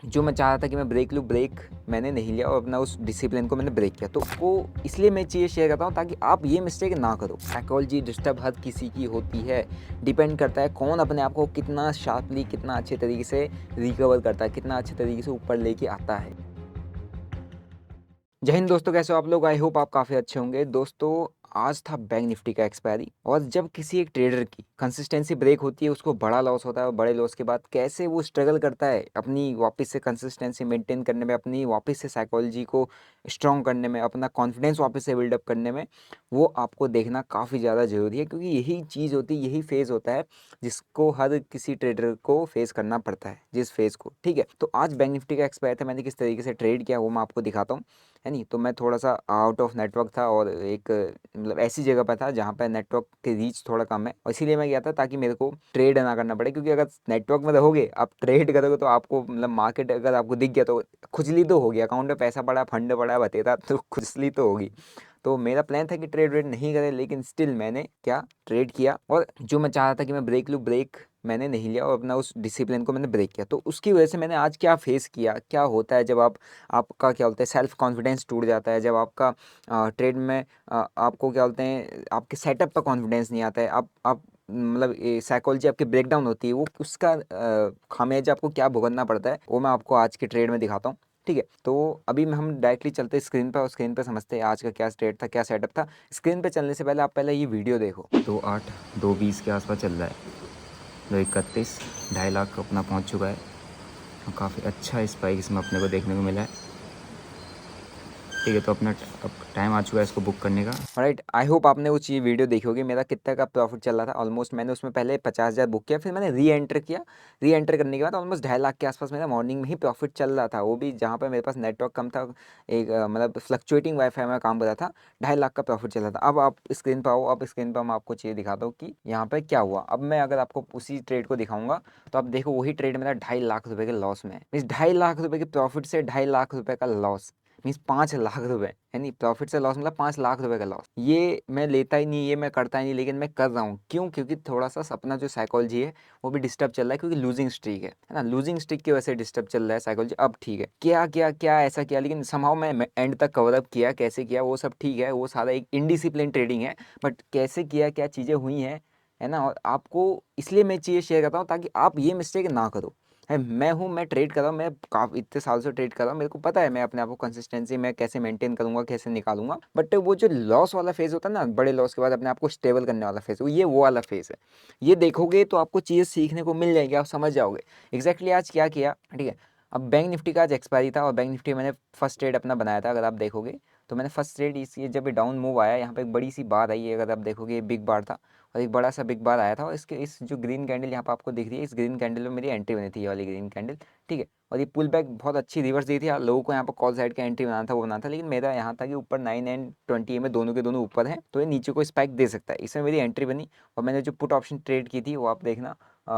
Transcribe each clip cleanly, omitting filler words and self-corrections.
जो मैं चाह रहा था कि मैं ब्रेक लूँ, ब्रेक मैंने नहीं लिया और अपना उस डिसिप्लिन को मैंने ब्रेक किया। तो वो इसलिए मैं चीज़ें शेयर करता हूँ ताकि आप ये मिस्टेक ना करो। साइकोलॉजी डिस्टर्ब हर किसी की होती है, डिपेंड करता है कौन अपने आप को कितना शार्पली, कितना अच्छे तरीके से रिकवर करता है, कितना अच्छे तरीके से ऊपर लेके आता है। जय हिंद दोस्तों, कैसे हो आप लोग? आई होप आप काफ़ी अच्छे होंगे। दोस्तों, आज था बैंक निफ्टी का एक्सपायरी और जब किसी एक ट्रेडर की कंसिस्टेंसी ब्रेक होती है, उसको बड़ा लॉस होता है और बड़े लॉस के बाद कैसे वो स्ट्रगल करता है अपनी वापस से कंसिस्टेंसी मेंटेन करने में, अपनी वापस से साइकोलॉजी को स्ट्रॉन्ग करने में, अपना कॉन्फिडेंस वापस से बिल्डअप करने में, वो आपको देखना काफ़ी ज़्यादा ज़रूरी है। क्योंकि यही चीज़ होती है, यही फेज़ होता है जिसको हर किसी ट्रेडर को फेस करना पड़ता है, जिस फेज़ को। ठीक है, तो आज बैंक निफ्टी का एक्सपायर था, मैंने किस तरीके से ट्रेड किया वो मैं आपको दिखाता हूँ, है नहीं। तो मैं थोड़ा-सा आउट ऑफ नेटवर्क था और एक मतलब ऐसी जगह पे था जहाँ पे नेटवर्क की रीच थोड़ा कम है और इसीलिए मैं गया था ताकि मेरे को ट्रेड ना करना पड़े। क्योंकि अगर नेटवर्क में रहोगे, आप ट्रेड करोगे तो आपको मतलब मार्केट अगर आपको दिख गया तो खुजली तो होगी, अकाउंट में पैसा पड़ा, फंड पड़ा, बतेरा तो खुजली तो होगी। तो मेरा प्लान था कि ट्रेड वेड नहीं करें, लेकिन स्टिल मैंने क्या ट्रेड किया और जो मैं चाह रहा था कि मैं ब्रेक लूँ, ब्रेक मैंने नहीं लिया और अपना उस डिसिप्लिन को मैंने ब्रेक किया। तो उसकी वजह से मैंने आज क्या फेस किया, क्या होता है जब आपका क्या बोलते हैं सेल्फ कॉन्फिडेंस टूट जाता है, जब आपका ट्रेड में आपको क्या बोलते हैं आपके सेटअप पर कॉन्फिडेंस नहीं आता है, आप मतलब साइकोलॉजी आपकी ब्रेकडाउन होती है, वो उसका खामियाजा आपको क्या भुगतना पड़ता है, वो मैं आपको आज के ट्रेड में दिखाता हूँ। ठीक है, तो अभी हम डायरेक्टली चलते हैं स्क्रीन पर और स्क्रीन पर समझते हैं आज का क्या ट्रेड था, क्या सेटअप था। स्क्रीन पे चलने से पहले आप पहले ये वीडियो देखो। 2.8 2.20 के आसपास चल रहा है, 2.31 2.5 लाख अपना पहुंच चुका है और काफ़ी अच्छा स्पाइक इसमें अपने को देखने को मिला है। ठीक है, तो अपना अब टाइम आ चुका है इसको बुक करने का। राइट, आई होप आपने वो चीज़ वीडियो देखी होगी। मेरा कितना का प्रॉफिट चल रहा था, ऑलमोस्ट मैंने उसमें पहले 50,000 बुक किया, फिर मैंने री एंटर किया। री एंटर करने के बाद ऑलमोस्ट 2.5 लाख के आसपास मेरा मॉर्निंग में ही प्रॉफिट चल रहा था, वो भी जहाँ पर मेरे पास नेटवर्क कम था, एक मतलब फ्लक्चुएटिंग वाईफाई में काम कर रहा था। 2.5 लाख का प्रॉफिट चल रहा था। अब आप स्क्रीन पर आओ, अब स्क्रीन पर मैं आपको चीज़ दिखाता हूँ कि यहाँ पर क्या हुआ। अब मैं अगर आपको उसी ट्रेड को दिखाऊंगा तो आप देखो वही ट्रेड मेरा 2.5 लाख रुपये के लॉस में है। मीन्स 2.5 लाख रुपये के प्रॉफिट से 2.5 लाख रुपये का लॉस, मीन्स 5 लाख रुपए, है नहीं। प्रॉफिट से लॉस मतलब 5 लाख रुपए का लॉस। ये मैं लेता ही नहीं, ये मैं करता ही नहीं, लेकिन मैं कर रहा हूँ। क्यों? क्योंकि थोड़ा सा अपना जो साइकोलॉजी है वो भी डिस्टर्ब चल रहा है, क्योंकि लूजिंग स्ट्रीक है ना। लूजिंग स्ट्रीक की वजह से डिस्टर्ब चल रहा है साइकोलॉजी। अब ठीक है, क्या क्या क्या ऐसा किया, लेकिन समहाउ मैं एंड तक कवर अप किया। कैसे किया वो सब ठीक है, वो सारा एक इनडिसिप्लिन ट्रेडिंग है, बट कैसे किया, क्या चीज़ें हुई हैं, है ना। और आपको इसलिए मैं चीज़ें शेयर करता हूँ ताकि आप ये मिस्टेक ना करो। है, मैं ट्रेड कर रहा हूँ, मैं काफ़ी इतने साल से ट्रेड कर रहा हूँ, मेरे को पता है मैं अपने आप को कंसिस्टेंसी मैं कैसे मेंटेन करूँगा, कैसे निकालूंगा। बट वो जो लॉस वाला फेज़ होता है ना, बड़े लॉस के बाद अपने आप को स्टेबल करने वाला फेज़, ये वो वाला फेज़ है। ये देखोगे तो आपको चीज़ें सीखने को मिल जाएगी, आप समझ जाओगे एग्जैक्टली आज क्या किया। ठीक है, अब बैंक निफ्टी का आज एक्सपायरी था और बैंक निफ्टी मैंने फर्स्ट ट्रेड अपना बनाया था। अगर आप देखोगे तो मैंने फर्स्ट ट्रेड ये जब ये डाउन मूव आया, यहाँ पे एक बड़ी सी बार आई है, अगर आप देखोगे ये बिग बार था और एक बड़ा सा बिग बार आया था। और इसके इस जो ग्रीन कैंडल यहाँ पे आपको दिख रही है, इस ग्रीन कैंडल में मेरी एंट्री बनी थी, ये वाली ग्रीन कैंडल। ठीक है, और ये पुल बैक बहुत अच्छी रिवर्स दी थी। लोगों को यहाँ पर कॉल साइड का एंट्री बनाना था, वो बनाना था, लेकिन मेरा यहाँ था कि ऊपर 9 एंड 20 में दोनों के दोनों ऊपर हैं, तो ये नीचे को स्पाइक दे सकता है। इसमें मेरी एंट्री बनी और मैंने जो पुट ऑप्शन ट्रेड की थी वो आप देखना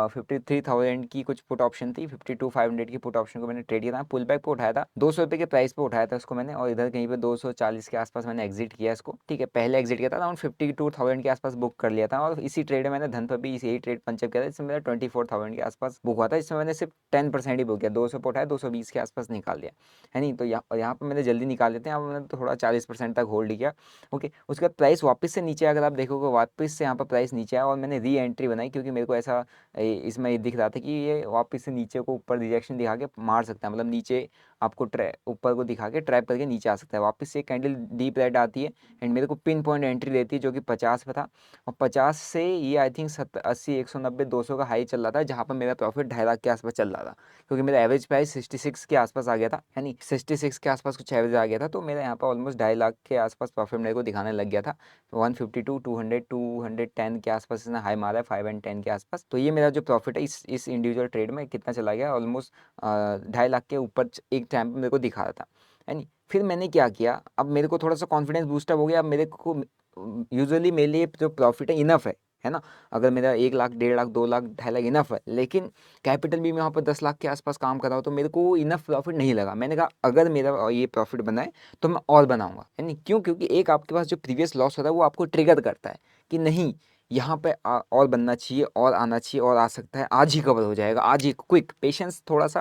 53,000 की कुछ पुट ऑप्शन थी, 52,500 की पुट ऑप्शन को मैंने ट्रेड किया था। पुल बैक पे उठाया था, 200 रुपये के प्राइस पे उठाया था उसको मैंने, और इधर कहीं पे 240 के आसपास मैंने एग्जिट किया इसको। ठीक है, पहले एग्जिट किया था अराउंड 52,000 के आसपास बुक कर लिया था, और इसी ट्रेड में मैंने धन पर भी यही ट्रेड पंचअप किया था, इसमें मेरा 24,000 के आसपास बुक हुआ था। इसमें मैंने सिर्फ 10% ही बुक किया, 200 पे उठाया, 220 के आसपास निकाल दिया, है नहीं। तो यहाँ पर मैंने जल्दी निकाल लेते हैं, अब मैंने थोड़ा 40% तक होल्ड किया। ओके, उसके बाद प्राइस वापस से नीचे, अगर आप देखोगे वापस से यहाँ पर प्राइस नीचे आया और मैंने री एंट्री बनाई, क्योंकि मेरे को ऐसा इसमें ये दिख रहा था कि ये वापस से नीचे को ऊपर रिजेक्शन दिखा के मार सकता है, मतलब नीचे आपको ऊपर को दिखा के ट्रैप करके नीचे आ सकता है। वापस से कैंडल डीप रेड आती है एंड मेरे को पिन पॉइंट एंट्री देती है, जो कि 50 पे था, और 50 से ये आई थिंक 80 190 200 का हाई चल रहा था, जहाँ पर मेरा प्रॉफिट 2.5 लाख के आसपास चल रहा था, क्योंकि मेरा एवरेज प्राइस 66 के आसपास आ गया था, है नहीं। 66 के आसपास कुछ एवरेज आ गया था, तो मेरा यहाँ पर ऑलमोस्ट 2.5 लाख के आसपास प्रॉफिट मेरे को दिखाने लग गया था। 152 200 210 के आसपास इसने हाई मारा है, 5 एंड 10 के आसपास। तो ये मेरा जो प्रॉफिट है इस इंडिविजुअल ट्रेड में कितना चला गया, ऑलमोस्ट 2.5 लाख के ऊपर एक टाइम पे मेरे को दिखा रहा था, है नहीं। फिर मैंने क्या किया, अब मेरे को थोड़ा सा कॉन्फिडेंस बूस्टअप हो गया। अब मेरे को यूजुअली मेरे लिए जो प्रॉफिट है इनफ है ना। अगर मेरा 1 लाख 1.5 लाख 2 लाख 2.5 लाख इनफ है, लेकिन कैपिटल भी मैं वहाँ पर 10 लाख के आसपास काम कर रहा हूँ, तो मेरे को इनफ प्रॉफिट नहीं लगा। मैंने कहा अगर मेरा ये प्रॉफिट बना है तो मैं और बनाऊंगा, है नहीं। क्यों? क्योंकि एक आपके पास जो प्रीवियस लॉस होता है वो आपको ट्रिगर करता है कि नहीं, यहाँ पे और बनना चाहिए और आना चाहिए और आ सकता है, आज ही कवर हो जाएगा, आज ही, क्विक पेशेंस थोड़ा सा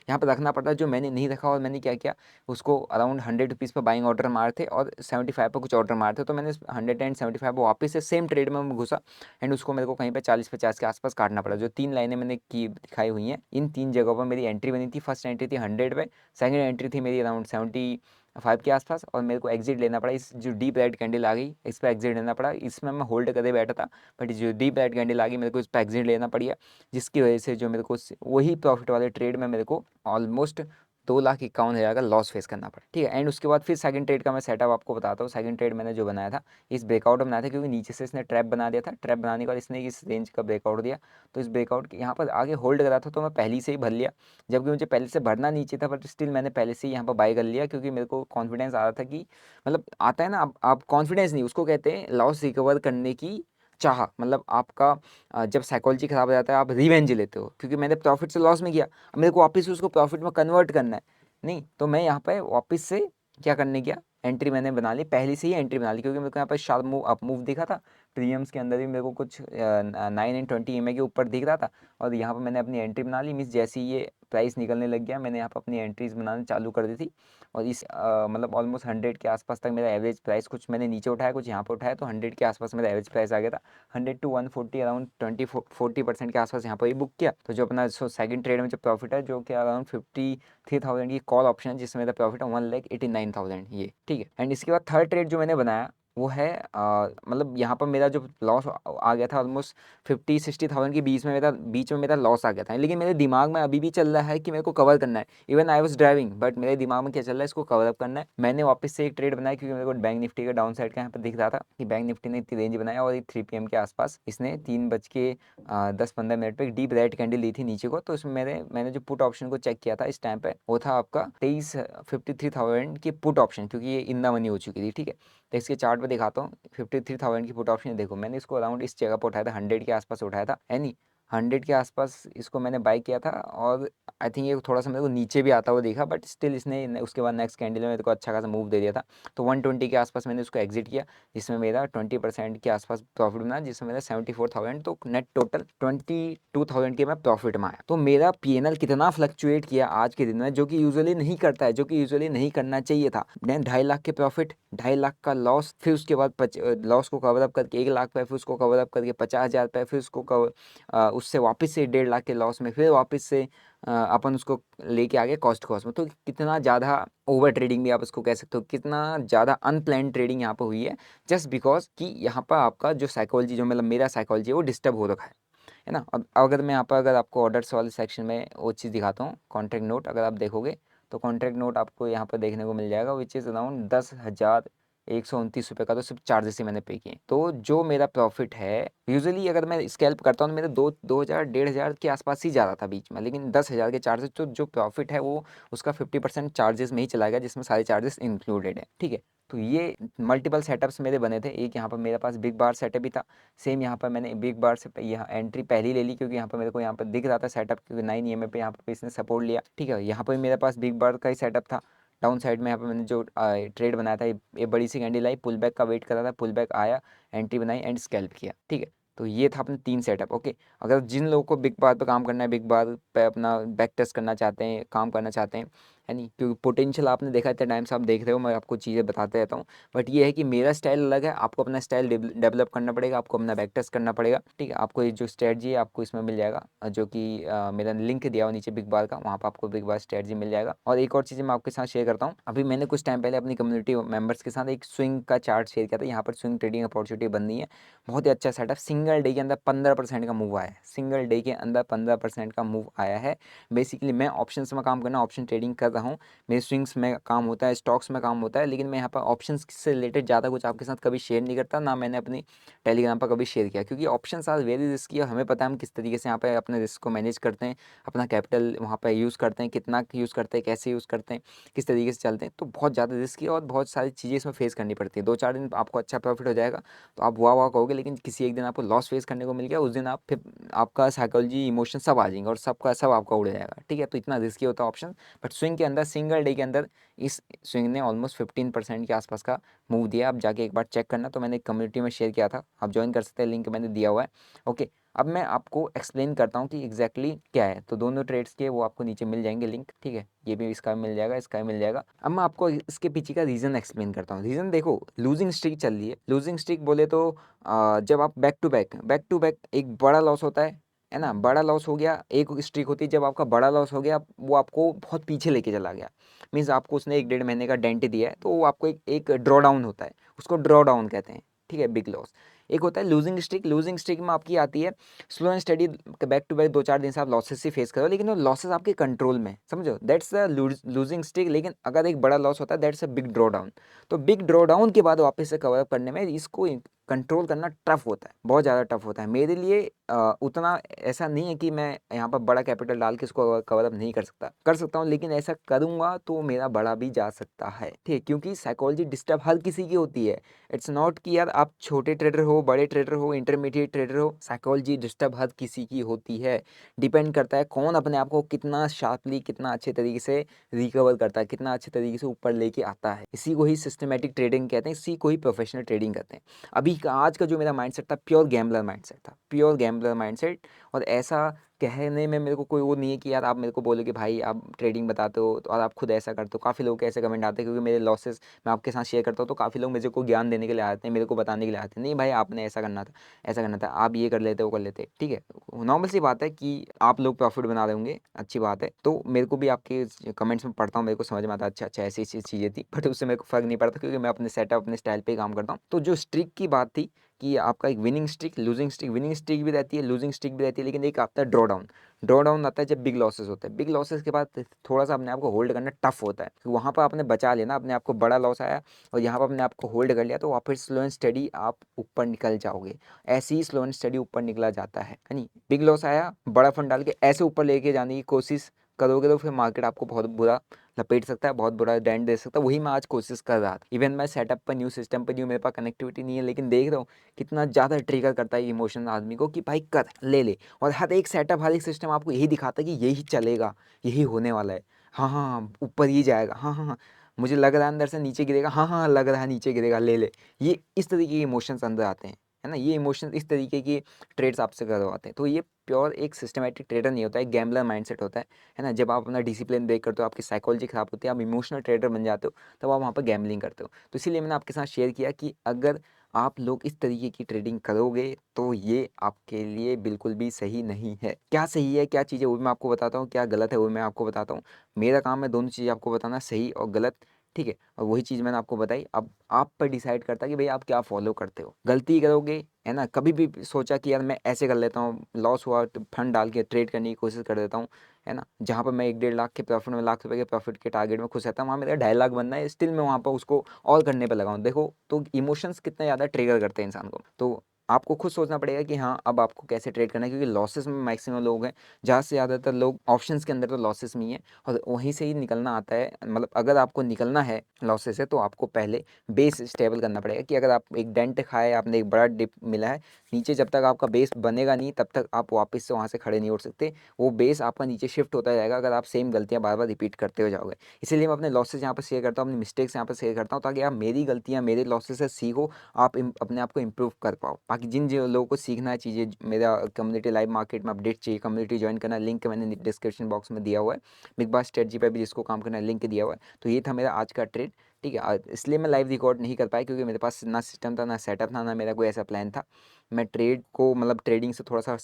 यहाँ पे रखना पड़ता है, जो मैंने नहीं रखा। और मैंने क्या किया, उसको अराउंड 100 रुपीज़ पर बाइंग ऑर्डर मारे थे और 75 पर कुछ ऑर्डर मारे थे, तो मैंने 175 पर वापस से सेम ट्रेड में घुसा एंड उसको मेरे को कहीं पे 40-50 के आसपास काटना पड़ा। जो 3 लाइनें मैंने की दिखाई हुई हैं, इन 3 जगहों पर मेरी एंट्री बनी थी। फर्स्ट एंट्री थी 100 पे, सेकंड एंट्री थी मेरी अराउंड 75 के आसपास, और मेरे को एग्जिट लेना पड़ा। इस जो डीप रेड कैंडल आ गई, इस पर एग्जिट लेना पड़ा। इसमें मैं होल्ड करके बैठा था, बट जो डीप रेड कैंडल आ गई, मेरे को इस पर एग्जिट लेना पड़ा, जिसकी वजह से जो मेरे को वही प्रॉफिट वाले ट्रेड में मेरे को ऑलमोस्ट 2,51,000 का लॉस फेस करना पड़ा। ठीक है, एंड उसके बाद फिर सेकंड ट्रेड का मैं सेटअप आपको बताता हूँ। सेकंड ट्रेड मैंने जो बनाया था, इस ब्रेकआउट में बनाया था, क्योंकि नीचे से इसने ट्रैप बना दिया था। ट्रैप बनाने के बाद इसने इस रेंज का ब्रेकआउट दिया, तो इस ब्रेकआउट के यहाँ पर आगे होल्ड करा था, तो मैं पहले से ही भर लिया, जबकि मुझे पहले से भरना नीचे था, बट स्टिल मैंने पहले से ही यहाँ पर बाय कर लिया, क्योंकि मेरे को कॉन्फिडेंस आ रहा था कि मतलब आता है ना, आप कॉन्फिडेंस नहीं, उसको कहते हैं लॉस रिकवर करने की चाह। मतलब आपका जब साइकोलॉजी खराब हो जाता है, आप रिवेंज लेते हो, क्योंकि मैंने प्रॉफिट से लॉस में किया, अब मेरे को वापस उसको प्रॉफिट में कन्वर्ट करना है। नहीं, तो मैं यहाँ पे वापस से क्या करने गया, एंट्री मैंने बना ली, पहले से ही एंट्री बना ली, क्योंकि मेरे को यहाँ पर शार्प मूव अप मूव दिखा था। प्रीमियम्स के अंदर भी मेरे को कुछ 9 एंड 20 EMA के ऊपर दिख रहा था, और यहाँ पर मैंने अपनी एंट्री बना ली। मीन्स जैसे ही ये प्राइस निकलने लग गया, मैंने यहाँ पर अपनी एंट्रीज बनाना चालू कर दी थी, और इस मतलब ऑलमोस्ट 100 के आसपास तक मेरा एवरेज प्राइस, कुछ मैंने नीचे उठाया, कुछ यहाँ पर उठाया, तो 100 के आसपास मेरा एवरेज प्राइस आ गया था। 100 to 140 अराउंड 20-40% के आसपास यहाँ पर ही बुक किया। तो जो अपना सेकंड ट्रेड में जो प्रॉफिट है, जो कि अराउंड 53,000 की कॉल ऑप्शन है, जिसमें मेरा प्रॉफिट है 1,89,000 ये। ठीक है, एंड इसके बाद थर्ड ट्रेड जो मैंने बनाया, वो है मतलब यहाँ पर मेरा जो लॉस आ गया था ऑलमोस्ट 50-60,000 के बीच में मेरा लॉस आ गया था, लेकिन मेरे दिमाग में अभी भी चल रहा है कि मेरे को कवर करना है। Even I was driving, but मेरे दिमाग में क्या चल रहा है, इसको कवर अप करना है। मैंने वापस से एक ट्रेड बनाया, क्योंकि मेरे को बैंक निफ्टी का डाउन साइड का यहाँ पर दिख रहा था कि बैंक निफ्टी ने इतनी रेंज बनाया, और 3 PM के आसपास इसने 3:10-15 पर एक डीप रेड कैंडल ली थी नीचे को। तो इसमें मैंने जो पुट ऑप्शन को चेक किया था इस टाइम पे, वो था आपका 53,000 की पुट ऑप्शन, क्योंकि ये इन द मनी हो चुकी थी। ठीक है, तो इसके चार्ट पे दिखाता हूँ। 53,000 की पुट ऑप्शन देखो, मैंने इसको अराउंड इस जगह पर उठाया था, 100 के आसपास उठाया था, है नहीं, 100 के आसपास इसको मैंने बाय किया था। और आई थिंक ये थोड़ा सा मेरे को नीचे भी आता हुआ देखा, बट स्टिल इसने उसके बाद नेक्स्ट कैंडल में मेरे को अच्छा खासा मूव दे दिया था। तो 120 के आसपास मैंने उसको एग्जिट किया, जिसमें मेरा 20% के आसपास प्रॉफिट बना, जिसमें मेरा 74,000, तो नेट टोटल 22,000 के मैं प्रॉफिट में आया। तो मेरा PNL कितना फ्लक्चुएट किया आज के दिन में, जो कि यूजुअली नहीं करता है, जो कि यूजुअली नहीं करना चाहिए था। 2.5 लाख के प्रॉफिट, 2.5 लाख का लॉस, फिर उसके बाद लॉस को कवर अप करके 1 लाख पे, फिर उसको कवर अप करके 50,000 पे, फिर उसको उससे वापस से 1.5 लाख के लॉस में, फिर वापस से अपन उसको लेके आ गए कॉस्ट में। तो कितना ज़्यादा ओवर ट्रेडिंग भी आप उसको कह सकते हो, कितना ज़्यादा अनप्लान ट्रेडिंग यहाँ पर हुई है, जस्ट बिकॉज कि यहाँ पर आपका जो साइकोलॉजी, जो मतलब मेरा साइकोलॉजी है, वो डिस्टर्ब हो रखा है ना। अब अगर मैं यहाँ पर अगर आपको ऑर्डर्स वाले सेक्शन में वो चीज़ दिखाता हूँ, कॉन्ट्रैक्ट नोट अगर आप देखोगे, तो कॉन्ट्रैक्ट नोट आपको यहाँ पर देखने को मिल जाएगा, विच इज़ अराउंड 10,129 रुपये का, तो सिर्फ चार्जेस ही मैंने पे किए। तो जो मेरा प्रॉफिट है, यूजुअली अगर मैं स्कैल्प करता हूँ तो मेरे 2,000 1,500 के आसपास ही जा रहा था बीच में, लेकिन 10,000 के चार्जेस, तो जो प्रॉफिट है वो उसका 50% चार्जेस में ही चला गया, जिसमें सारे चार्जेस इंक्लूडेड है। ठीक है, तो ये मल्टीपल सेटअप्स मेरे बने थे। एक यहाँ पर मेरे पास बिग बार सेटअप भी था, सेम यहाँ पर मैंने बिग बार से यहाँ एंट्री पहली ले ली, क्योंकि यहाँ पर मेरे को यहाँ पर दिख रहा था सेटअप, क्योंकि 9 EMA पे यहाँ पर इसने सपोर्ट लिया। ठीक है, यहाँ पर मेरे पास बिग बार का ही सेटअप था। डाउन साइड में यहाँ पे मैंने जो ट्रेड बनाया था, ये बड़ी सी कैंडल आई, पुल बैक का वेट कर रहा था, पुल बैक आया, एंट्री बनाई एंड स्कैल्प किया। ठीक है, तो ये था अपने 3 सेटअप। ओके, अगर जिन लोगों को बिग बार पे काम करना है, बिग बार पे अपना बैक टेस्ट करना चाहते हैं, काम करना चाहते हैं, है नहीं, क्योंकि पोटेंशियल आपने देखा, इतने टाइम से आप देख रहे हो, मैं आपको चीज़ें बताते रहता हूँ, बट ये है कि मेरा स्टाइल अलग है, आपको अपना स्टाइल डेवलप करना पड़ेगा, आपको अपना बैक टेस्ट करना पड़ेगा। ठीक है, आपको ये जो स्ट्रेटजी है आपको इसमें मिल जाएगा, जो कि मेरा लिंक दिया हुआ नीचे बिग बार का, वहाँ पर आपको बिग बार स्ट्रेटजी मिल जाएगा। और एक और चीज़ मैं आपके साथ शेयर करता हूँ, अभी मैंने कुछ टाइम पहले अपनी कम्युनिटी मेंबर्स के साथ एक स्विंग का चार्ट शेयर किया था। यहाँ पर स्विंग ट्रेडिंग अपॉर्चुनिटी बन रही है, बहुत ही अच्छा सेटअप, सिंगल डे के अंदर 15% का मूव आया है, सिंगल डे के अंदर 15% का मूव आया है। बेसिकली मैं ऑप्शंस में काम करना, ऑप्शन ट्रेडिंग कर रहा हूँ, मेरे स्विंग्स में काम होता है, स्टॉक्स में काम होता है, लेकिन मैं यहाँ पर ऑप्शंस से रिलेटेड ज़्यादा कुछ आपके साथ कभी शेयर नहीं करता, ना मैंने अपनी टेलीग्राम पर कभी शेयर किया, क्योंकि ऑप्शंस आर वेरी रिस्की, और हमें पता है हम किस तरीके से यहाँ पे अपने रिस्क को मैनेज करते हैं, अपना कैपिटल वहाँ पर यूज़ करते हैं, कितना यूज़ करते हैं, कैसे यूज़ करते हैं, किस तरीके से चलते हैं। तो बहुत ज़्यादा रिस्की और बहुत सारी चीज़ें इसमें फेस करनी पड़ती है। 2-4 दिन आपको अच्छा प्रॉफिट हो जाएगा तो आप वाह वाह कहोगे, लेकिन किसी एक दिन आपको लॉस फेस करने को मिल गया, उस दिन आप फिर आपका साइकोलॉजी, इमोशन सब आ जाएंगे और सब आपका उड़ जाएगा। ठीक है, तो इतना रिस्की होता है ऑप्शन, बट स्विंग के अंदर, सिंगल डे के अंदर इस स्विंग ने ऑलमोस्ट 15% के आसपास का मूव दिया। आप जाके एक बार चेक करना, तो मैंने कम्युनिटी में शेयर किया था, आप ज्वाइन कर सकते हैं, लिंक मैंने दिया हुआ है। ओके, अब मैं आपको एक्सप्लेन करता हूँ कि एग्जैक्टली क्या है। तो दोनों ट्रेड्स के वो आपको नीचे मिल जाएंगे लिंक, ठीक है, ये भी इसका मिल जाएगा, इसका मिल जाएगा। अब मैं आपको इसके पीछे का रीज़न एक्सप्लेन करता हूँ। रीज़न देखो, लूजिंग स्ट्रीक चल रही है। लूजिंग स्ट्रीक बोले तो जब आप बैक टू बैक एक बड़ा लॉस होता है ना, बड़ा लॉस हो गया, एक स्ट्रीक होती है जब आपका बड़ा लॉस हो गया, वो आपको बहुत पीछे लेके चला गया, मीन्स आपको उसने 1-1.5 महीने का डेंट दिया है, तो वो आपको एक ड्रॉ डाउन होता है, उसको ड्रॉ डाउन कहते हैं, ठीक है, बिग लॉस। एक होता है लूजिंग स्ट्रिक। लूजिंग स्ट्रिक में आपकी आती है slow and study, back to back 2-4 दिन से आप लॉसेस से फेस करो, लेकिन वो लॉसेस आपके कंट्रोल में, समझो, दैट्स अ लूजिंग स्ट्रिक। लेकिन अगर एक बड़ा लॉस होता है, that's a big draw down. तो बिग ड्रॉ डाउन के बाद वापस से कवर अप करने में इसको कंट्रोल करना टफ होता है, बहुत ज़्यादा टफ होता है मेरे लिए। उतना ऐसा नहीं है कि मैं यहाँ पर बड़ा कैपिटल डाल के इसको कवर अप नहीं कर सकता हूँ, लेकिन ऐसा करूँगा तो मेरा बड़ा भी जा सकता है, ठीक है, क्योंकि साइकोलॉजी डिस्टर्ब हर किसी की होती है। इट्स नॉट कि यार आप छोटे ट्रेडर हो, बड़े ट्रेडर हो, इंटरमीडिएट ट्रेडर हो, साइकोलॉजी डिस्टर्ब हर किसी की होती है। डिपेंड करता है कौन अपने आप को कितना शार्पली, कितना अच्छे तरीके से रिकवर करता है, कितना अच्छे तरीके से ऊपर लेके आता है। इसी को ही सिस्टमेटिक ट्रेडिंग कहते हैं, इसी को ही प्रोफेशनल ट्रेडिंग कहते हैं। अभी का आज का जो मेरा माइंडसेट था, प्योर गैम्बलर माइंडसेट था, प्योर गैम्बलर माइंडसेट। और ऐसा कहने में मेरे को कोई वो नहीं है कि यार आप मेरे को बोलो कि भाई आप ट्रेडिंग बताते हो और आप खुद ऐसा करते हो। काफ़ी लोग के ऐसे कमेंट आते हैं, क्योंकि मेरे लॉसेस मैं आपके साथ शेयर करता हूँ, तो काफ़ी लोग मुझे को ज्ञान देने के लिए आते हैं, मेरे को बताने के लिए आते हैं, नहीं भाई आपने ऐसा करना था, ऐसा करना था, आप ये कर लेते, वो कर लेते, ठीक है। नॉर्मल सी बात है कि आप लोग प्रॉफिट बना रहे होंगे, अच्छी बात है। तो मेरे को भी आपके कमेंट्स में पढ़ता हूँ, मेरे को समझ में आता है, अच्छा अच्छा ऐसी ऐसी चीज़ें थी, बट उससे मेरे को फ़र्क नहीं पड़ता, क्योंकि मैं अपने सेटअप, अपने स्टाइल पे ही काम करता हूँ। तो जो स्ट्रिक की बात थी कि आपका एक winning streak, losing streak, winning streak भी रहती है, लूजिंग स्ट्रिक भी रहती है, लेकिन एक आता है ड्रॉ डाउन। ड्रॉ डाउन आता है जब बिग लॉसेस होते हैं। बिग लॉसेस के बाद थोड़ा सा अपने आप को होल्ड करना टफ होता है, तो वहाँ पर आपने बचा लेना, अपने आप को बड़ा लॉस आया और यहाँ पर अपने आप को होल्ड कर लिया, तो वापस स्लो एंड स्टडी आप ऊपर निकल जाओगे। ऐसे ही स्लो एंड स्टडी ऊपर निकला जाता है नहीं। बिग लॉस आया, बड़ा फंड डाल के ऐसे ऊपर लेके जाने की कोशिश करोगे तो फिर मार्केट आपको बहुत बुरा लपेट सकता है, बहुत बुरा डेंट दे सकता है। वही मैं आज कोशिश कर रहा था। इवन मैं सेटअप पर न्यू, सिस्टम पर न्यू, मेरे पास कनेक्टिविटी नहीं है, लेकिन देख रहा हूँ कितना ज़्यादा ट्रिगर करता है इमोशन आदमी को कि भाई कर ले ले। और हर एक सेटअप, हर एक सिस्टम आपको यही दिखाता है कि यही चलेगा, यही होने वाला है, हाँ हाँ हाँ, ऊपर ही जाएगा, हाँ हाँ हाँ, मुझे लग रहा है अंदर से नीचे गिरेगा, हाँ हाँ लग रहा है नीचे गिरेगा, ले ले। ये इस तरीके के इमोशंस अंदर आते हैं, है ना, ये इमोशंस इस तरीके की ट्रेड्स आपसे करवाते हैं। तो ये प्योर एक सिस्टमेटिक ट्रेडर नहीं होता है, गैम्बलर माइंडसेट होता है ना। जब आप अपना डिसिप्लिन ब्रेक करते हो, आपकी साइकोलॉजी खराब होती है, आप इमोशनल ट्रेडर बन जाते हो, तब आप वहाँ पर गैम्बलिंग करते हो। तो इसीलिए मैंने आपके साथ शेयर किया कि अगर आप लोग इस तरीके की ट्रेडिंग करोगे तो ये आपके लिए बिल्कुल भी सही नहीं है। क्या सही है, क्या चीज़ें, वो मैं आपको बताता हूँ, क्या गलत है वो मैं आपको बताता हूँ। मेरा काम है दोनों चीज़ें आपको बताना, सही और गलत, ठीक है। और वही चीज़ मैंने आपको बताई। अब आप पर डिसाइड करता है कि भाई आप क्या फॉलो करते हो। गलती करोगे, है ना, कभी भी सोचा कि यार मैं ऐसे कर लेता हूँ, लॉस हुआ तो फंड डाल के ट्रेड करने की कोशिश कर देता हूँ, है ना, जहाँ पर मैं 1-1.5 लाख के प्रॉफिट में, लाख रुपए के प्रॉफिट के टारगेट में खुश रहता हूँ, वहाँ मेरा 2.5 लाख बनना है, स्टिल मैं वहाँ पर उसको और करने पर लगा हूँ। देखो तो इमोशंस कितना ज़्यादा ट्रिगर करते हैं इंसान को। तो आपको खुद सोचना पड़ेगा कि हाँ अब आपको कैसे ट्रेड करना है, क्योंकि लॉसेस में मैक्सिमम लोग हैं, जहाँ से ज़्यादातर लोग ऑप्शंस के अंदर तो लॉसेस में ही है, और वहीं से ही निकलना आता है। मतलब अगर आपको निकलना है लॉसेस से, तो आपको पहले बेस स्टेबल करना पड़ेगा, कि अगर आप एक डेंट खाए, आपने एक बड़ा डिप मिला है नीचे, जब तक आपका बेस बनेगा नहीं तब तक आप वापस से वहाँ से खड़े नहीं उठ सकते। वो बेस आपका नीचे शिफ्ट होता जाएगा अगर आप सेम गलतियाँ बार बार रिपीट करते हो जाओगे। इसीलिए मैं अपने लॉसेस यहाँ पर शेयर करता हूँ, अपनी मिस्टेक्स यहाँ पर शेयर करता हूँ, ताकि आप मेरी गलतियाँ, मेरे लॉसेस से सीखो, आप अपने आप को इम्प्रूव कर पाओ। बाकी जिन जो लोगों को सीखना है चीज़ें, मेरा कम्युनिटी लाइव मार्केट में अपडेट चाहिए, कम्युनिटी ज्वाइन करना, लिंक मैंने डिस्क्रिप्शन बॉक्स में दिया हुआ है। बिग बास स्ट्रेटजी पर भी जिसको काम करना है, लिंक दिया हुआ है। तो ये था मेरा आज का ट्रेड, ठीक है। इसलिए मैं लाइव रिकॉर्ड नहीं कर पाया, क्योंकि मेरे पास ना सिस्टम था, ना सेटअप था, ना मेरा कोई ऐसा प्लान था। मैं ट्रेड को, मतलब ट्रेडिंग से थोड़ा सा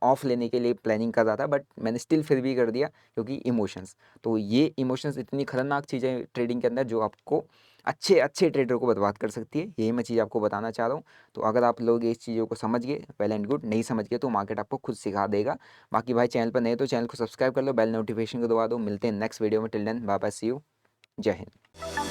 ऑफ लेने के लिए प्लानिंग कर रहा था, बट मैंने स्टिल फिर भी कर दिया, क्योंकि इमोशंस, तो ये इमोशंस इतनी खतरनाक चीज़ें ट्रेडिंग के अंदर, जो आपको अच्छे अच्छे ट्रेडर को बर्बाद कर सकती है। यही मैं चीज़ आपको बताना चाह रहा हूँ। तो अगर आप लोग इस चीज़ों को समझ गए, वेल एंड गुड, नहीं समझ गए तो मार्केट आपको खुद सिखा देगा। बाकी भाई चैनल पर नए तो चैनल को सब्सक्राइब कर लो, बेल नोटिफिकेशन को दबा दो। मिलते हैं नेक्स्ट वीडियो में, till then bye bye, see you, जय हिंद।